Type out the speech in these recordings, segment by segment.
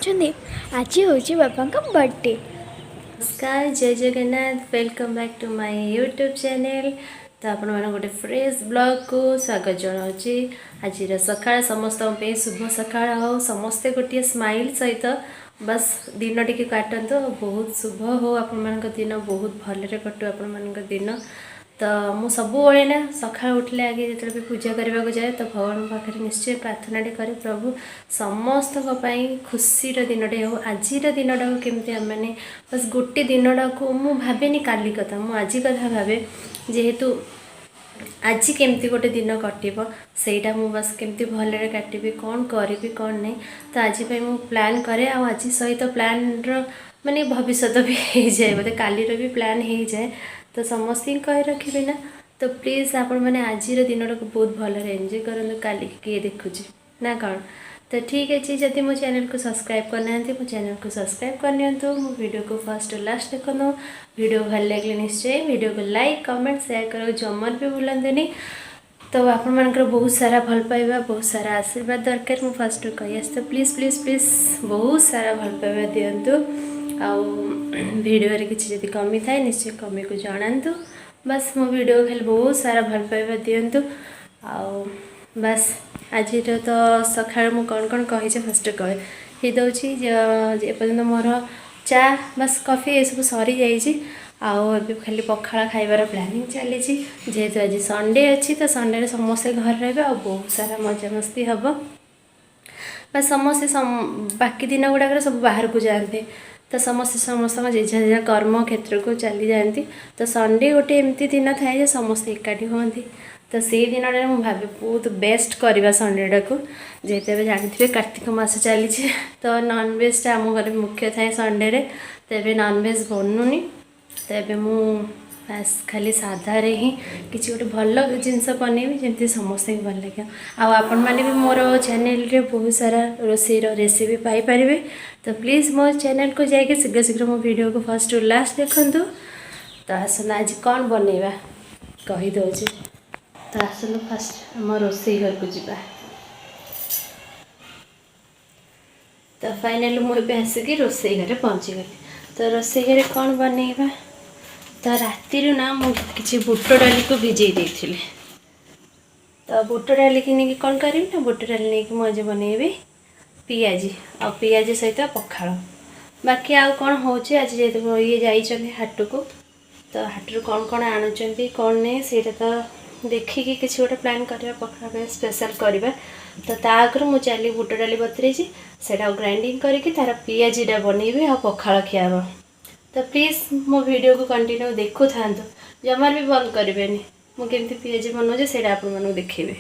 जानते आज हूँ बापा का बर्थडे। नमस्कार जय Jagannath welcome back to my YouTube channel. तो आपण मैंने गोटे फ्रेश ब्लॉग को स्वागत जनाऊँगी। आज सकाळ समस्त शुभ सकाळ हो समस्ते गोटे स्माइल सहित बस दिन टी काटतु बहुत शुभ हो आपण दिन बहुत भलरे कटु आपण दिन। तो मु सब ना सका उठले आगे जो भी पूजा करने को जाए तो भगवान पाखे निश्चय प्रार्थना करे प्रभु समस्त खुशी दिनटे हो आज दिनटा को केमती आम मैंने बस गोटे दिनटा को मु भावेनि काली कथा मु आज कथा भावे जेहेतु आज केमती गोटे दिन कटिब सेटा मु बस केमती भलरे काटिबी कौन करी कौन नहीं। तो आज मु प्लान करे आज सहित प्लान माने भविष्य भी हो जाए बोले काली भी प्लान हो जाए तो समस्त कही रखिए ना। तो प्लीज आपण मैंने आज दिन को बहुत भलरे एंजॉय करूँ काली किए देखुची ना कौन। तो ठीक अच्छे जदि मो चैनल को सब्सक्राइब करना मो चैनल को सब्सक्राइब करनी मो वीडियो को फर्स्ट लास्ट देखो वीडियो भल लगे निश्चय वीडियो को लाइक कमेंट शेयर करो जमर भी भूलते। तो आपण मानकर बहुत सारा भल पाइबा बहुत सारा आशीर्वाद दरकार मु फर्स्ट कही आस तो प्लीज प्लीज प्लीज बहुत सारा भल पाइबा दिंतु आउ वीडियो किसी जब कमी थाए निश्चय कमी को जनातु बस मो वीडियो खाली बहुत सारा भल पाइबा दिंतु आउ बस आज तो सकाळ मु कौन कौन कही फर्स्ट कही दौची एपर्तंत मोर चा बस कॉफी ये सब सरी जाइए आउ खाली पखाला खाइबार प्लानिंग चली जेहेतु आज संडे अच्छी तो संडे समस्ते घर रहे और बहुत सारा मजा मस्ती हम बस समस्ते बाकी दिन गुड़ाक सब बाहर को जाते तो समस्ते समस्त जेझा जेझा कर्म क्षेत्र को चली जाती। तो संडे गोटे एमती दिन थाए समस्ते एकाठी हमें तो से दिन मुझे भावे बहुत बेस्ट करवा संडेटा को जेहेतु जानते कार्तिक मास चली तो नॉनवेजटा आम घर मुख्य थाए संडे रे तो ये नॉनवेज बनूनी तो ये बस खाली साधार ही किसी गोटे भल जिनस बनैबी जमी समस्त भल लगे आपण मैंने भी मोर चैनल रे बहुत सारा रोसई रेसिपी पाइपर। तो प्लीज़ मो चैनल को जाके शीघ्र शीघ्र मो वीडियो को फर्स्ट टू लास्ट देखूँ। तो आसन आज कौन बनैबा कहीदे तो आसन फास्ट आम रोसई घर को जीवा। तो फाइनल मुझे आसिक रोसई घर पहुँची गली। तो रोसई घर कौन बनैबा तो राति ना मुझे बुट डाली को भिजई देती तो बुट डाली की नहीं कौन करी ना बुट डाली नहीं मुझे बनैबी पियाजी आ पियाजी सहित पखाड़ बाकी आउ कौन हो आज जेहेतु ये जाइए हाट को तो हाटू कौन कौन आणुंट कौन नहीं से तो देखिकी किसी गोटे प्लान करवा पखाड़ स्पेशल करवा। तो आगर मुझे चली बुट डाली बतरे से ग्राइंडिंग करके तार पियाजीटा बनैबी आ पखाड़ खियाब। तो प्लीज़ मो वीडियो को कंटिन्यू देखु था जमार भी बंद करें मुझे पियाजी बनाऊे से आपको देखेबी।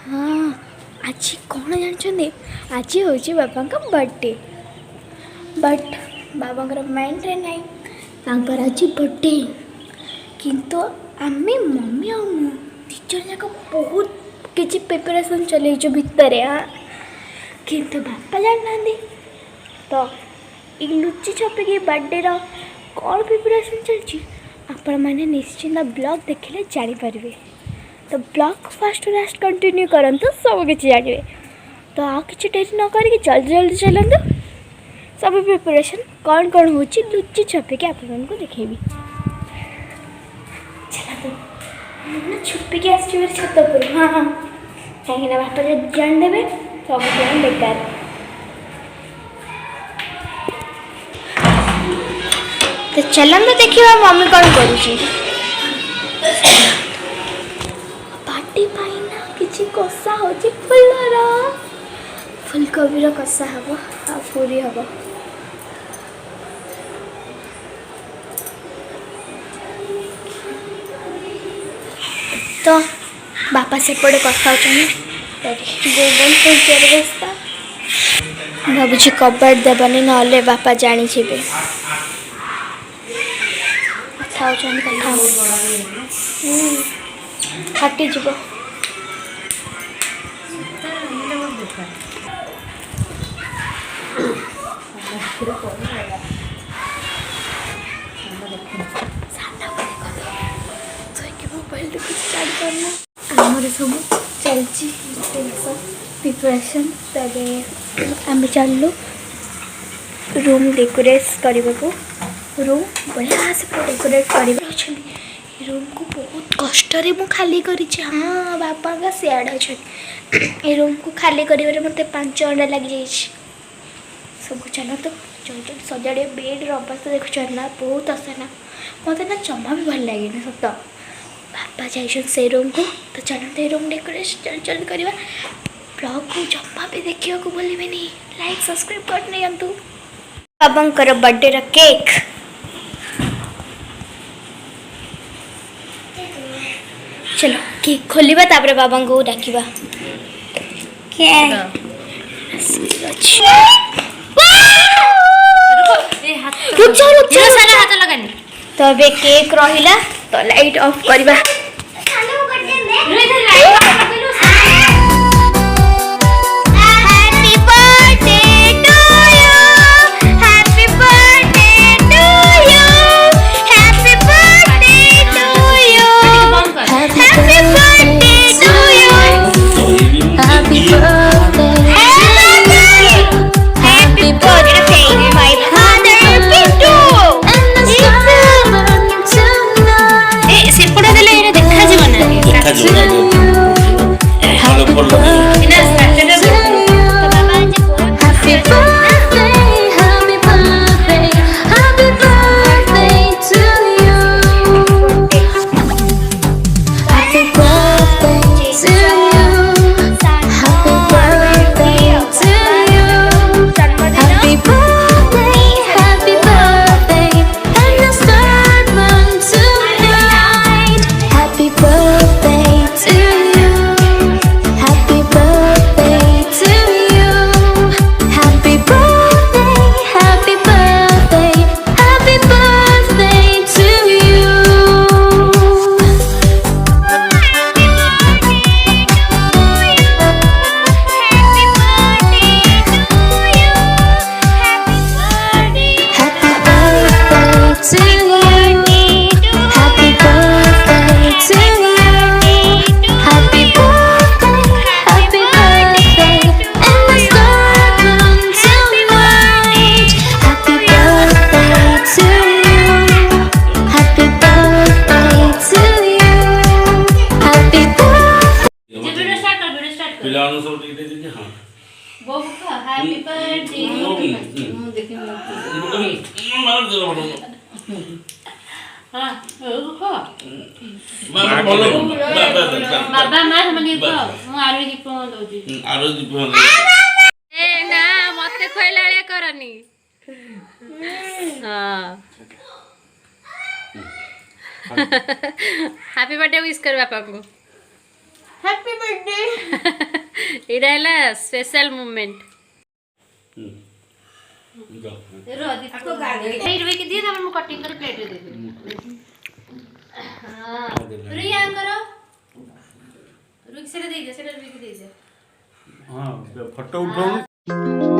हाँ आज कौन जानते आज हूँ बापा का बर्थडे बट बाबा माइंड रे नहीं आज बर्थडे किंतु आमे मम्मी और मु टीचर जाक बहुत किसी प्रिपरेशन चल भितर हाँ किंतु बापा जाना तो ये लुचि छपिकी बर्थडे कौन प्रिपरेशन चलती आपण मैंने निश्चिंत ब्लॉग देखिले जानीपारे। तो ब्लॉग फर्स्ट लास्ट कंटिन्यू करंतु सब किसी जानिए। तो आ कि डेरी न करके जल्दी जल्दी चलतु सब प्रिपरेशन कौन कौन हो लुचि छपिकी आपन को देखेबी। छुपिकी आस छत पर हाँ हाँ कहीं बापा जब जानदे सब कौन बेकार। तो चलते देखिए मम्मी कौन करुची पार्टी पाइना किसी कषा हो फुलर फुलकोबी कषा हम आ पूरी हम। तो बापा सेपटे कथा व्यवस्था भावी कबाड़ देवानी ना बापा जानी कथा फाटी जीव। मोबाइल तो कुछ स्टार्ट करना आमर सब चलती प्रिपरेशन तबे आम चलू रूम डेकोरेट करने को रूम बढ़िया से पूरा डेकोरेट कर रूम को बहुत कष्ट मु खाली करी हाँ बापा का सियाड़ अच्छे ये रूम को खाली कर मत 5 घंटा लग जाए सब चलो तो जल्दी सजाड़े बेड अवस्था देखुच ना बहुत असना मत ना जमा भी भल लगे सत बापा जाइए से रूम को तो चलते रूम डेकोरेशन जल्दी जल्दी करवा ब्लॉग को जमा भी देखा बोलिए लाइक सब्सक्राइब कर नहीं बाबांकर बर्थडे केक चलो केक खोलिबा तापरे बाबा को डाकिबा तो अबे केक रहिला तो लाइट ऑफ करबा हैप्पी बर्थडे हां बाबा मार मनी को मु आरो दीप दउजी आरो दीप ए ना मते खोइलाळे करनी हां हैप्पी बर्थडे विश कर बापा को हैप्पी बर्थडे इडा है स्पेशल मोमेंट रो दीप को गाड़ी नहीं रुई के दिए ना हम कटिंग कर प्लेट दे दे हां रुई आन करो रुई से दे दे रुई के दे दे हां फोटो उठाओ